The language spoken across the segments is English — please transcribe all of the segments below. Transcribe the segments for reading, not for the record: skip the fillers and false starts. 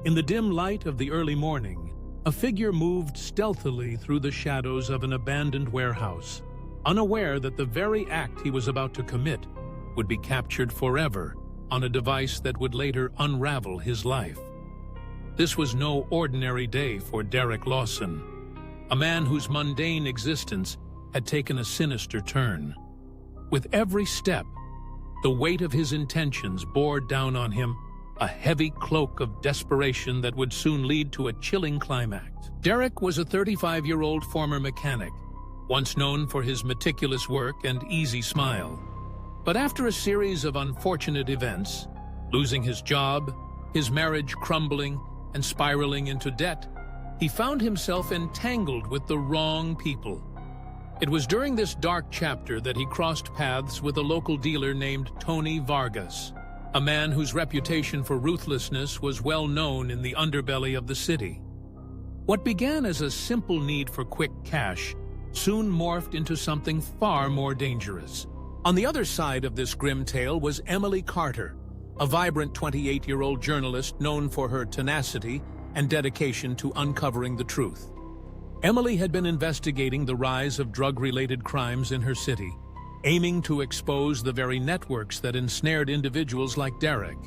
In the dim light of the early morning, a figure moved stealthily through the shadows of an abandoned warehouse, unaware that the very act he was about to commit would be captured forever on a device that would later unravel his life. This was no ordinary day for Derek Lawson, a man whose mundane existence had taken a sinister turn. With every step, the weight of his intentions bore down on him, a heavy cloak of desperation that would soon lead to a chilling climax. Derek was a 35-year-old former mechanic, once known for his meticulous work and easy smile. But after a series of unfortunate events, losing his job, his marriage crumbling, and spiraling into debt, he found himself entangled with the wrong people. It was during this dark chapter that he crossed paths with a local dealer named Tony Vargas, a man whose reputation for ruthlessness was well known in the underbelly of the city. What began as a simple need for quick cash soon morphed into something far more dangerous. On the other side of this grim tale was Emily Carter, a vibrant 28-year-old journalist known for her tenacity and dedication to uncovering the truth. Emily had been investigating the rise of drug-related crimes in her city, aiming to expose the very networks that ensnared individuals like Derek.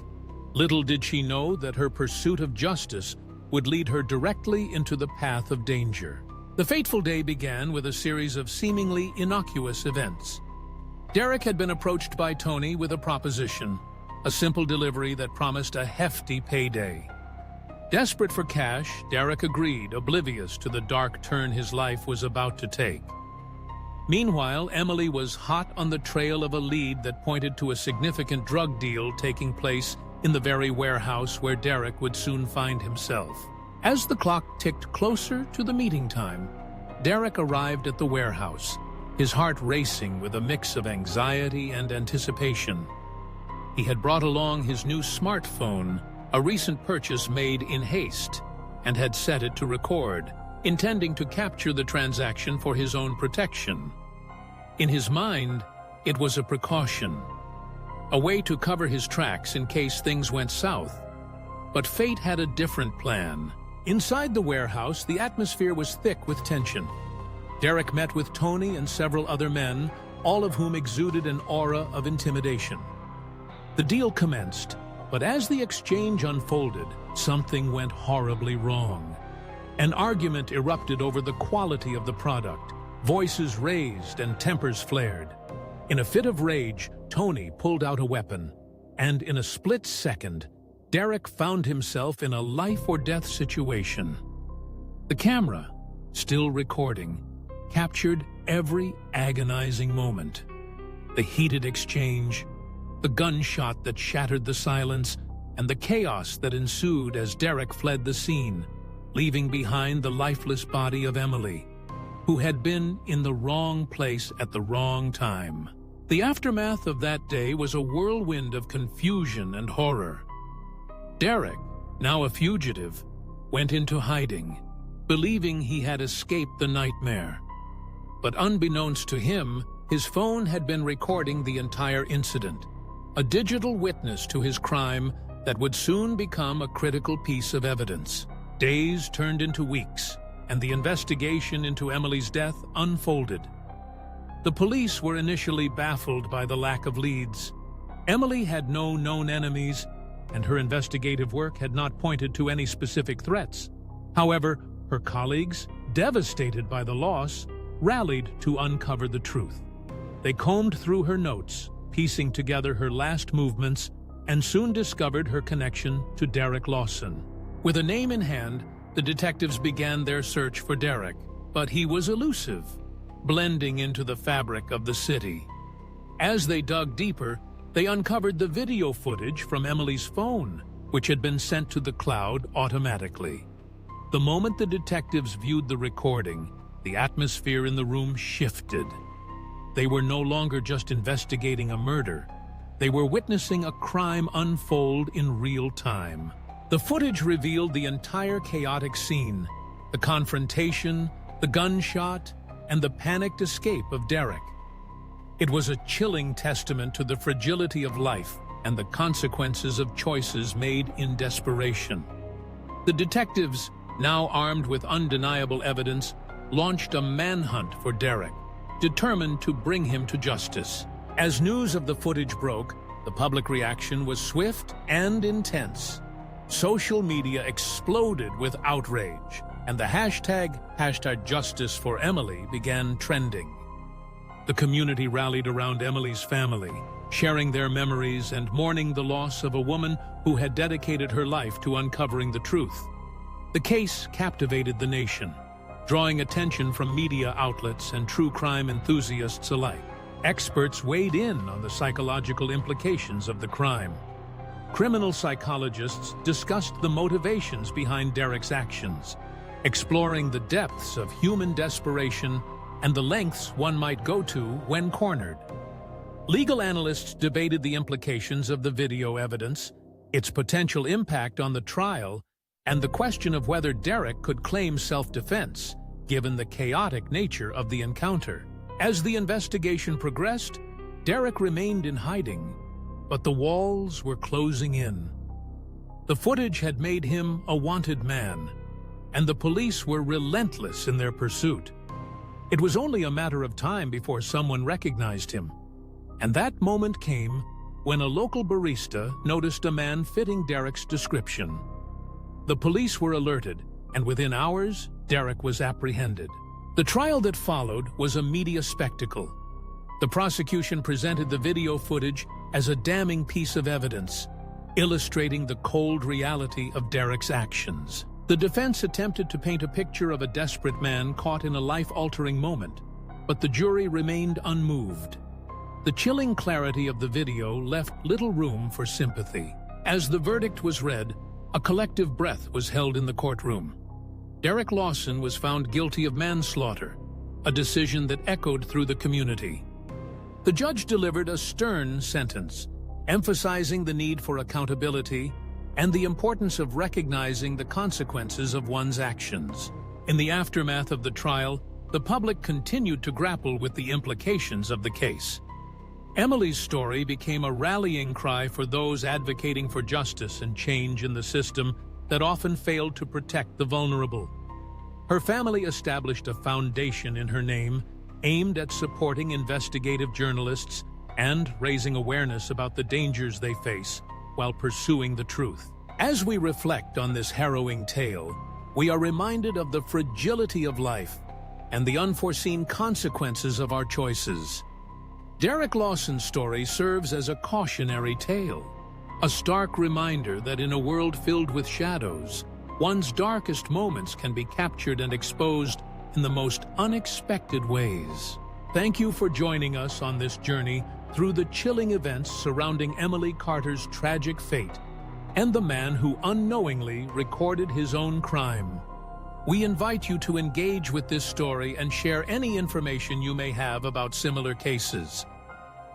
Little did she know that her pursuit of justice would lead her directly into the path of danger. The fateful day began with a series of seemingly innocuous events. Derek had been approached by Tony with a proposition, a simple delivery that promised a hefty payday. Desperate for cash, Derek agreed, oblivious to the dark turn his life was about to take. Meanwhile, Emily was hot on the trail of a lead that pointed to a significant drug deal taking place in the very warehouse where Derek would soon find himself. As the clock ticked closer to the meeting time, Derek arrived at the warehouse, his heart racing with a mix of anxiety and anticipation. He had brought along his new smartphone, a recent purchase made in haste, and had set it to record, intending to capture the transaction for his own protection. In his mind, it was a precaution, a way to cover his tracks in case things went south. But fate had a different plan. Inside the warehouse, the atmosphere was thick with tension. Derek met with Tony and several other men, all of whom exuded an aura of intimidation. The deal commenced, but as the exchange unfolded, something went horribly wrong. An argument erupted over the quality of the product. Voices raised and tempers flared. In a fit of rage, Tony pulled out a weapon, and in a split second, Derek found himself in a life-or-death situation. The camera, still recording, captured every agonizing moment. The heated exchange, the gunshot that shattered the silence, and the chaos that ensued as Derek fled the scene, leaving behind the lifeless body of Emily, who had been in the wrong place at the wrong time. The aftermath of that day was a whirlwind of confusion and horror. Derek, now a fugitive, went into hiding, believing he had escaped the nightmare. But unbeknownst to him, his phone had been recording the entire incident, a digital witness to his crime that would soon become a critical piece of evidence. Days turned into weeks, and the investigation into Emily's death unfolded. The police were initially baffled by the lack of leads. Emily had no known enemies, and her investigative work had not pointed to any specific threats. However, her colleagues, devastated by the loss, rallied to uncover the truth. They combed through her notes, piecing together her last movements, and soon discovered her connection to Derek Lawson. With a name in hand, the detectives began their search for Derek, but he was elusive, blending into the fabric of the city. As they dug deeper, they uncovered the video footage from Emily's phone, which had been sent to the cloud automatically. The moment the detectives viewed the recording, the atmosphere in the room shifted. They were no longer just investigating a murder. They were witnessing a crime unfold in real time. The footage revealed the entire chaotic scene, the confrontation, the gunshot, and the panicked escape of Derek. It was a chilling testament to the fragility of life and the consequences of choices made in desperation. The detectives, now armed with undeniable evidence, launched a manhunt for Derek, determined to bring him to justice. As news of the footage broke, the public reaction was swift and intense. Social media exploded with outrage, and the hashtag #JusticeForEmily began trending. The community rallied around Emily's family, sharing their memories and mourning the loss of a woman who had dedicated her life to uncovering the truth. The case captivated the nation, drawing attention from media outlets and true crime enthusiasts alike. Experts weighed in on the psychological implications of the crime. Criminal psychologists discussed the motivations behind Derek's actions, exploring the depths of human desperation and the lengths one might go to when cornered. Legal analysts debated the implications of the video evidence, its potential impact on the trial, and the question of whether Derek could claim self-defense, given the chaotic nature of the encounter. As the investigation progressed, Derek remained in hiding, but the walls were closing in. The footage had made him a wanted man, and the police were relentless in their pursuit. It was only a matter of time before someone recognized him, and that moment came when a local barista noticed a man fitting Derek's description. The police were alerted, and within hours, Derek was apprehended. The trial that followed was a media spectacle. The prosecution presented the video footage as a damning piece of evidence, illustrating the cold reality of Derek's actions. The defense attempted to paint a picture of a desperate man caught in a life-altering moment, but the jury remained unmoved. The chilling clarity of the video left little room for sympathy. As the verdict was read, a collective breath was held in the courtroom. Derek Lawson was found guilty of manslaughter, a decision that echoed through the community. The judge delivered a stern sentence, emphasizing the need for accountability and the importance of recognizing the consequences of one's actions. In the aftermath of the trial, the public continued to grapple with the implications of the case. Emily's story became a rallying cry for those advocating for justice and change in the system that often failed to protect the vulnerable. Her family established a foundation in her name, aimed at supporting investigative journalists and raising awareness about the dangers they face while pursuing the truth. As we reflect on this harrowing tale, we are reminded of the fragility of life and the unforeseen consequences of our choices. Derek Lawson's story serves as a cautionary tale, a stark reminder that in a world filled with shadows, one's darkest moments can be captured and exposed in the most unexpected ways. Thank you for joining us on this journey through the chilling events surrounding Emily Carter's tragic fate and the man who unknowingly recorded his own crime. We invite you to engage with this story and share any information you may have about similar cases.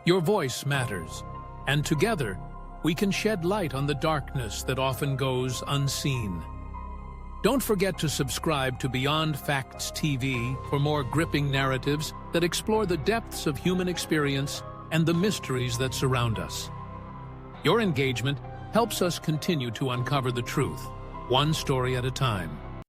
Your voice matters, and together, we can shed light on the darkness that often goes unseen. Don't forget to subscribe to Beyond Facts TV for more gripping narratives that explore the depths of human experience and the mysteries that surround us. Your engagement helps us continue to uncover the truth, one story at a time.